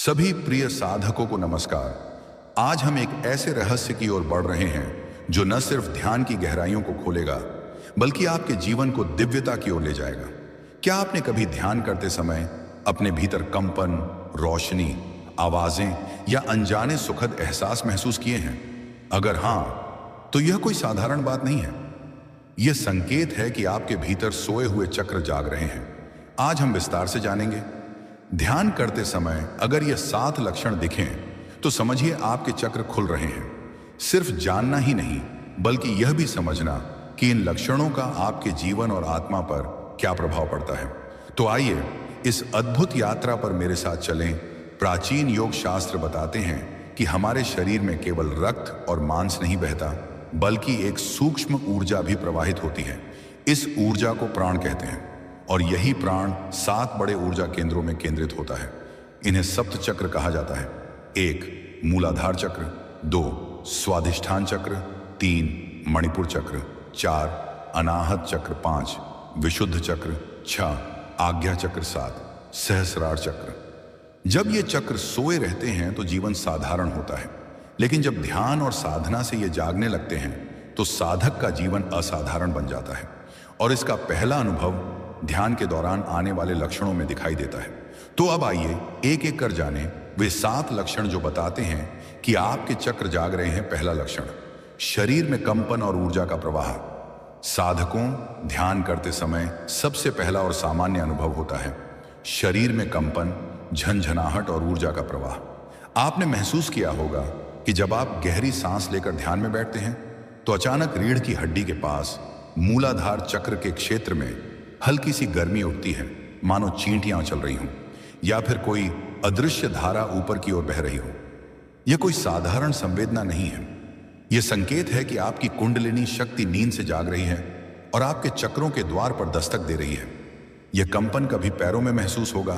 सभी प्रिय साधकों को नमस्कार। आज हम एक ऐसे रहस्य की ओर बढ़ रहे हैं जो न सिर्फ ध्यान की गहराइयों को खोलेगा बल्कि आपके जीवन को दिव्यता की ओर ले जाएगा। क्या आपने कभी ध्यान करते समय अपने भीतर कंपन, रोशनी, आवाजें या अनजाने सुखद एहसास महसूस किए हैं? अगर हाँ, तो यह कोई साधारण बात नहीं है। यह संकेत है कि आपके भीतर सोए हुए चक्र जाग रहे हैं। आज हम विस्तार से जानेंगे। ध्यान करते समय अगर ये 7 लक्षण दिखें तो समझिए आपके चक्र खुल रहे हैं। सिर्फ जानना ही नहीं बल्कि यह भी समझना कि इन लक्षणों का आपके जीवन और आत्मा पर क्या प्रभाव पड़ता है। तो आइए इस अद्भुत यात्रा पर मेरे साथ चलें। प्राचीन योग शास्त्र बताते हैं कि हमारे शरीर में केवल रक्त और मांस नहीं बहता बल्कि एक सूक्ष्म ऊर्जा भी प्रवाहित होती है। इस ऊर्जा को प्राण कहते हैं और यही प्राण 7 बड़े ऊर्जा केंद्रों में केंद्रित होता है। इन्हें सप्त चक्र कहा जाता है। 1 मूलाधार चक्र, 2 स्वाधिष्ठान चक्र, 3 मणिपुर चक्र, 4 अनाहत चक्र, 5 विशुद्ध चक्र, 6 आज्ञा चक्र, 7 सहस्रार चक्र। जब ये चक्र सोए रहते हैं तो जीवन साधारण होता है, लेकिन जब ध्यान और साधना से ये जागने लगते हैं तो साधक का जीवन असाधारण बन जाता है। और इसका पहला अनुभव ध्यान के दौरान आने वाले लक्षणों में दिखाई देता है। तो अब आइए एक एक कर जानें वे 7 लक्षण जो बताते हैं कि आपके चक्र जाग रहे हैं। पहला लक्षण, शरीर में कंपन और ऊर्जा का प्रवाह। साधकों, ध्यान करते समय सबसे पहला और सामान्य अनुभव होता है शरीर में कंपन, झंझनाहट और ऊर्जा का प्रवाह। आपने महसूस किया होगा कि जब आप गहरी सांस लेकर ध्यान में बैठते हैं तो अचानक रीढ़ की हड्डी के पास मूलाधार चक्र के क्षेत्र में हल्की सी गर्मी उठती है, मानो चींटियां चल रही हों या फिर कोई अदृश्य धारा ऊपर की ओर बह रही हो। यह कोई साधारण संवेदना नहीं है। यह संकेत है कि आपकी कुंडलिनी शक्ति नींद से जाग रही है और आपके चक्रों के द्वार पर दस्तक दे रही है। यह कंपन कभी पैरों में महसूस होगा,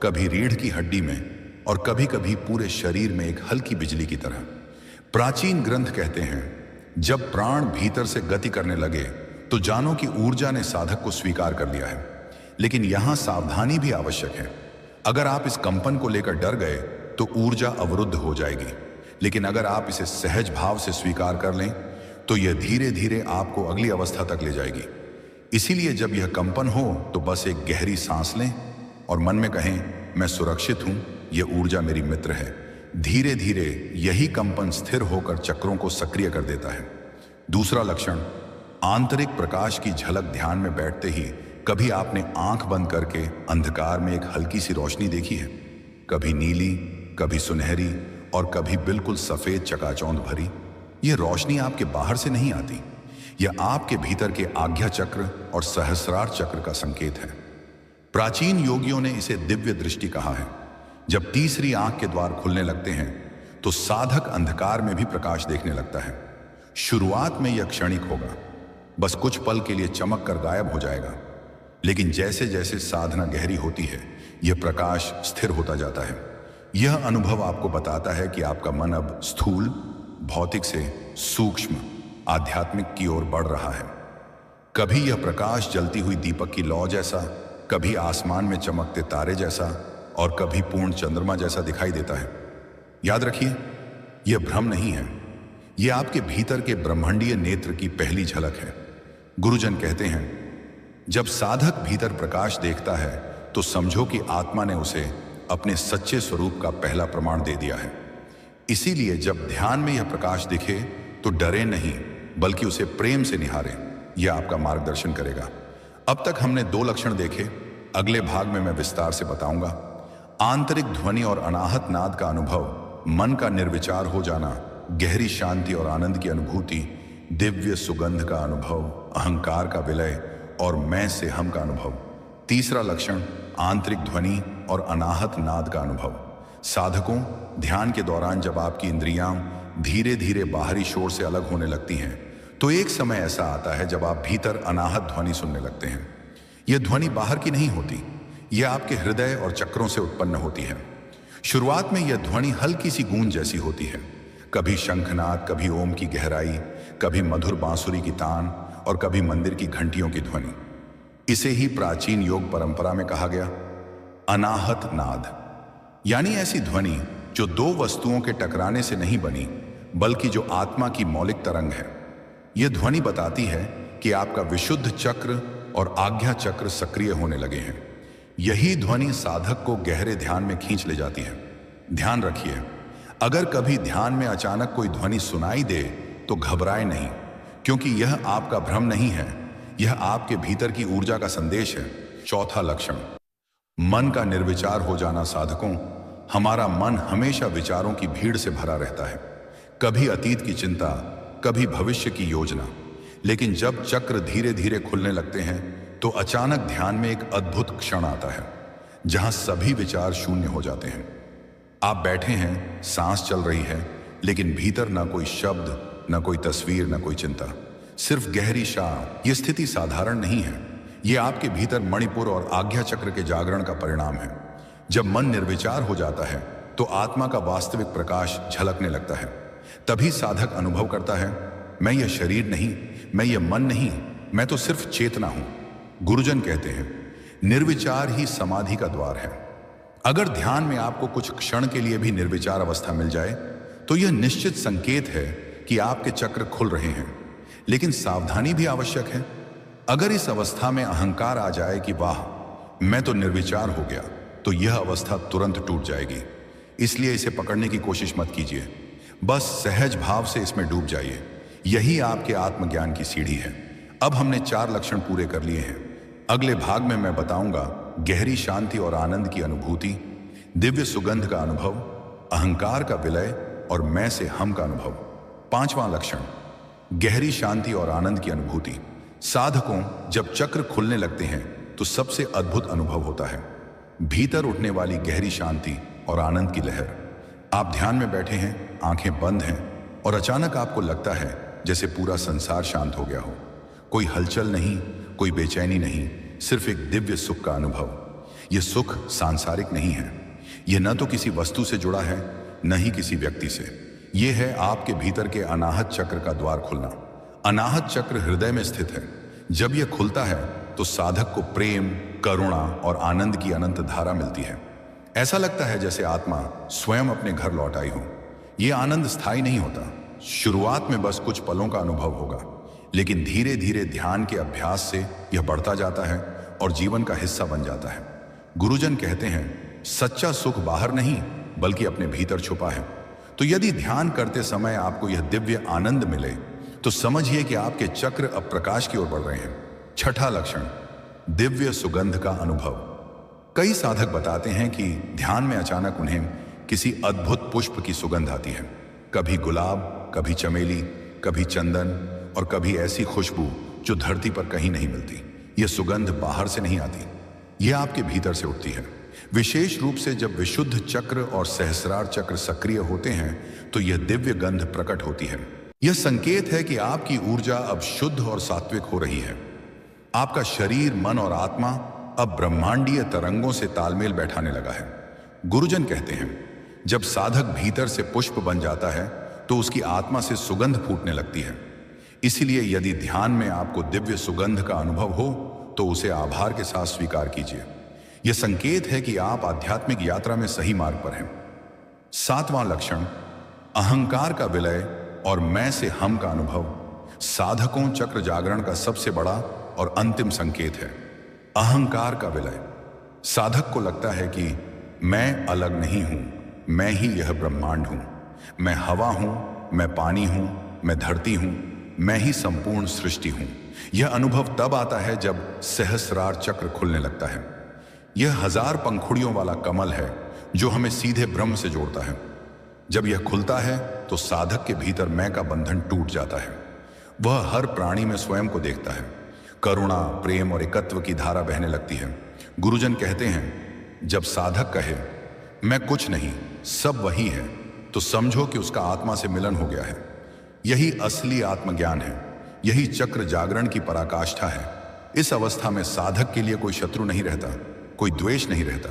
कभी रीढ़ की हड्डी में और कभी कभी पूरे शरीर में एक हल्की बिजली की तरह। प्राचीन ग्रंथ कहते हैं जब प्राण भीतर से गति करने लगे तो जानो कि ऊर्जा ने साधक को स्वीकार कर लिया है। लेकिन यहां सावधानी भी आवश्यक है। अगर आप इस कंपन को लेकर डर गए तो ऊर्जा अवरुद्ध हो जाएगी, लेकिन अगर आप इसे सहज भाव से स्वीकार कर लें तो यह धीरे धीरे आपको अगली अवस्था तक ले जाएगी। इसीलिए जब यह कंपन हो तो बस एक गहरी सांस लें और मन में कहें, मैं सुरक्षित हूं, यह ऊर्जा मेरी मित्र है। धीरे धीरे यही कंपन स्थिर होकर चक्रों को सक्रिय कर देता है। दूसरा लक्षण, आंतरिक प्रकाश की झलक। ध्यान में बैठते ही कभी आपने आंख बंद करके अंधकार में एक हल्की सी रोशनी देखी है? कभी नीली, कभी सुनहरी और कभी बिल्कुल सफेद चकाचौंध भरी। यह रोशनी आपके बाहर से नहीं आती, यह आपके भीतर के आज्ञा चक्र और सहस्रार चक्र का संकेत है। प्राचीन योगियों ने इसे दिव्य दृष्टि कहा है। जब तीसरी आंख के द्वार खुलने लगते हैं तो साधक अंधकार में भी प्रकाश देखने लगता है। शुरुआत में यह क्षणिक होगा, बस कुछ पल के लिए चमक कर गायब हो जाएगा, लेकिन जैसे जैसे साधना गहरी होती है यह प्रकाश स्थिर होता जाता है। यह अनुभव आपको बताता है कि आपका मन अब स्थूल, भौतिक से सूक्ष्म, आध्यात्मिक की ओर बढ़ रहा है। कभी यह प्रकाश जलती हुई दीपक की लौ जैसा, कभी आसमान में चमकते तारे जैसा और कभी पूर्ण चंद्रमा जैसा दिखाई देता है। याद रखिए, यह भ्रम नहीं है, यह आपके भीतर के ब्रह्मांडीय नेत्र की पहली झलक है। गुरुजन कहते हैं जब साधक भीतर प्रकाश देखता है तो समझो कि आत्मा ने उसे अपने सच्चे स्वरूप का पहला प्रमाण दे दिया है। इसीलिए जब ध्यान में यह प्रकाश दिखे तो डरे नहीं बल्कि उसे प्रेम से निहारें। यह आपका मार्गदर्शन करेगा। अब तक हमने 2 लक्षण देखे, अगले भाग में मैं विस्तार से बताऊंगा। आंतरिक ध्वनि और अनाहत नाद का अनुभव, मन का निर्विचार हो जाना, गहरी शांति और आनंद की अनुभूति, दिव्य सुगंध का अनुभव, अहंकार का विलय और मैं से हम का अनुभव। तीसरा लक्षण, आंतरिक ध्वनि और अनाहत नाद का अनुभव। साधकों, ध्यान के दौरान जब आपकी इंद्रियां धीरे धीरे बाहरी शोर से अलग होने लगती हैं तो एक समय ऐसा आता है जब आप भीतर अनाहत ध्वनि सुनने लगते हैं। यह ध्वनि बाहर की नहीं होती, यह आपके हृदय और चक्रों से उत्पन्न होती है। शुरुआत में यह ध्वनि हल्की सी गूंज जैसी होती है, कभी शंखनाद, कभी ओम की गहराई, कभी मधुर बांसुरी की तान और कभी मंदिर की घंटियों की ध्वनि। इसे ही प्राचीन योग परंपरा में कहा गया अनाहत नाद। यानी ऐसी ध्वनि जो दो वस्तुओं के टकराने से नहीं बनी, बल्कि जो आत्मा की मौलिक तरंग है। यह ध्वनि बताती है कि आपका विशुद्ध चक्र और आज्ञा चक्र सक्रिय होने लगे हैं। यही ध्वनि साधक को गहरे ध्यान में खींच ले जाती है। ध्यान रखिए, अगर कभी ध्यान में अचानक कोई ध्वनि सुनाई दे तो घबराए नहीं, क्योंकि यह आपका भ्रम नहीं है, यह आपके भीतर की ऊर्जा का संदेश है। चौथा लक्षण, मन का निर्विचार हो जाना। साधकों, हमारा मन हमेशा विचारों की भीड़ से भरा रहता है, कभी अतीत की चिंता, कभी भविष्य की योजना। लेकिन जब चक्र धीरे धीरे खुलने लगते हैं तो अचानक ध्यान में एक अद्भुत क्षण आता है जहां सभी विचार शून्य हो जाते हैं। आप बैठे हैं, सांस चल रही है, लेकिन भीतर ना कोई शब्द, ना कोई तस्वीर, ना कोई चिंता, सिर्फ गहरी शांति। यह स्थिति साधारण नहीं है, यह आपके भीतर मणिपुर और आज्ञा चक्र के जागरण का परिणाम है। जब मन निर्विचार हो जाता है तो आत्मा का वास्तविक प्रकाश झलकने लगता है। तभी साधक अनुभव करता है, मैं यह शरीर नहीं, मैं यह मन नहीं, मैं तो सिर्फ चेतना हूं। गुरुजन कहते हैं, निर्विचार ही समाधि का द्वार है। अगर ध्यान में आपको कुछ क्षण के लिए भी निर्विचार अवस्था मिल जाए तो यह निश्चित संकेत है कि आपके चक्र खुल रहे हैं। लेकिन सावधानी भी आवश्यक है। अगर इस अवस्था में अहंकार आ जाए कि वाह, मैं तो निर्विचार हो गया, तो यह अवस्था तुरंत टूट जाएगी। इसलिए इसे पकड़ने की कोशिश मत कीजिए, बस सहज भाव से इसमें डूब जाइए। यही आपके आत्मज्ञान की सीढ़ी है। अब हमने 4 लक्षण पूरे कर लिए हैं। अगले भाग में मैं बताऊंगा गहरी शांति और आनंद की अनुभूति, दिव्य सुगंध का अनुभव, अहंकार का विलय और मैं से हम का अनुभव। 5वां लक्षण, गहरी शांति और आनंद की अनुभूति। साधकों, जब चक्र खुलने लगते हैं तो सबसे अद्भुत अनुभव होता है, भीतर उठने वाली गहरी शांति और आनंद की लहर। आप ध्यान में बैठे हैं, आंखें बंद हैं और अचानक आपको लगता है जैसे पूरा संसार शांत हो गया हो। कोई हलचल नहीं, कोई बेचैनी नहीं, सिर्फ एक दिव्य सुख का अनुभव। यह सुख सांसारिक नहीं है, यह न तो किसी वस्तु से जुड़ा है, न ही किसी व्यक्ति से। यह है आपके भीतर के अनाहत चक्र का द्वार खुलना। अनाहत चक्र हृदय में स्थित है। जब यह खुलता है तो साधक को प्रेम, करुणा और आनंद की अनंत धारा मिलती है। ऐसा लगता है जैसे आत्मा स्वयं अपने घर लौट आई हो। यह आनंद स्थायी नहीं होता। शुरुआत में बस कुछ पलों का अनुभव होगा, लेकिन धीरे धीरे ध्यान के अभ्यास से यह बढ़ता जाता है और जीवन का हिस्सा बन जाता है। गुरुजन कहते हैं, सच्चा सुख बाहर नहीं बल्कि अपने भीतर छुपा है। तो यदि ध्यान करते समय आपको यह दिव्य आनंद मिले तो समझिए कि आपके चक्र अब प्रकाश की ओर बढ़ रहे हैं। 6ठा लक्षण, दिव्य सुगंध का अनुभव। कई साधक बताते हैं कि ध्यान में अचानक उन्हें किसी अद्भुत पुष्प की सुगंध आती है। कभी गुलाब, कभी चमेली, कभी चंदन और कभी ऐसी खुशबू जो धरती पर कहीं नहीं मिलती। यह सुगंध बाहर से नहीं आती, यह आपके भीतर से उठती है। विशेष रूप से जब विशुद्ध चक्र और सहस्रार चक्र सक्रिय होते हैं तो यह दिव्य गंध प्रकट होती है। यह संकेत है कि आपकी ऊर्जा अब शुद्ध और सात्विक हो रही है। आपका शरीर, मन और आत्मा अब ब्रह्मांडीय तरंगों से तालमेल बैठाने लगा है। गुरुजन कहते हैं, जब साधक भीतर से पुष्प बन जाता है तो उसकी आत्मा से सुगंध फूटने लगती है। इसीलिए यदि ध्यान में आपको दिव्य सुगंध का अनुभव हो तो उसे आभार के साथ स्वीकार कीजिए। यह संकेत है कि आप आध्यात्मिक यात्रा में सही मार्ग पर हैं। 7वां लक्षण, अहंकार का विलय और मैं से हम का अनुभव। साधकों, चक्र जागरण का सबसे बड़ा और अंतिम संकेत है अहंकार का विलय। साधक को लगता है कि मैं अलग नहीं हूं, मैं ही यह ब्रह्मांड हूं, मैं हवा हूं, मैं पानी हूं, मैं धरती हूं, मैं ही संपूर्ण सृष्टि हूं। यह अनुभव तब आता है जब सहस्रार चक्र खुलने लगता है। यह 1000 पंखुड़ियों वाला कमल है जो हमें सीधे ब्रह्म से जोड़ता है। जब यह खुलता है तो साधक के भीतर मैं का बंधन टूट जाता है। वह हर प्राणी में स्वयं को देखता है। करुणा, प्रेम और एकत्व की धारा बहने लगती है। गुरुजन कहते हैं, जब साधक कहे मैं कुछ नहीं, सब वही है, तो समझो कि उसका आत्मा से मिलन हो गया है। यही असली आत्मज्ञान है, यही चक्र जागरण की पराकाष्ठा है। इस अवस्था में साधक के लिए कोई शत्रु नहीं रहता, कोई द्वेष नहीं रहता।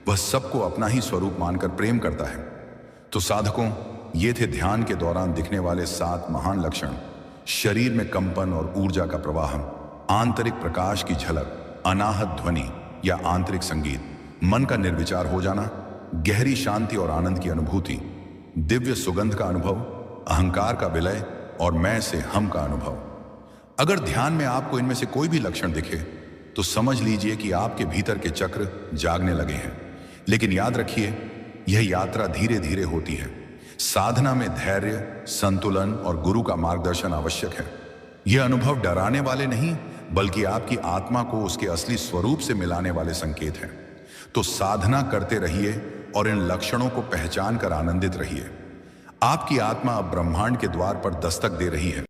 वह सबको अपना ही स्वरूप मानकर प्रेम करता है। तो साधकों, ये थे ध्यान के दौरान दिखने वाले 7 महान लक्षण। शरीर में कंपन और ऊर्जा का प्रवाह, आंतरिक प्रकाश की झलक, अनाहत ध्वनि या आंतरिक संगीत, मन का निर्विचार हो जाना, गहरी शांति और आनंद की अनुभूति, दिव्य सुगंध का अनुभव, अहंकार का विलय और मैं से हम का अनुभव। अगर ध्यान में आपको इनमें से कोई भी लक्षण दिखे तो समझ लीजिए कि आपके भीतर के चक्र जागने लगे हैं। लेकिन याद रखिए, यह यात्रा धीरे धीरे होती है। साधना में धैर्य, संतुलन और गुरु का मार्गदर्शन आवश्यक है। यह अनुभव डराने वाले नहीं, बल्कि आपकी आत्मा को उसके असली स्वरूप से मिलाने वाले संकेत हैं। तो साधना करते रहिए और इन लक्षणों को पहचान कर आनंदित रहिए। आपकी आत्मा अब ब्रह्मांड के द्वार पर दस्तक दे रही है।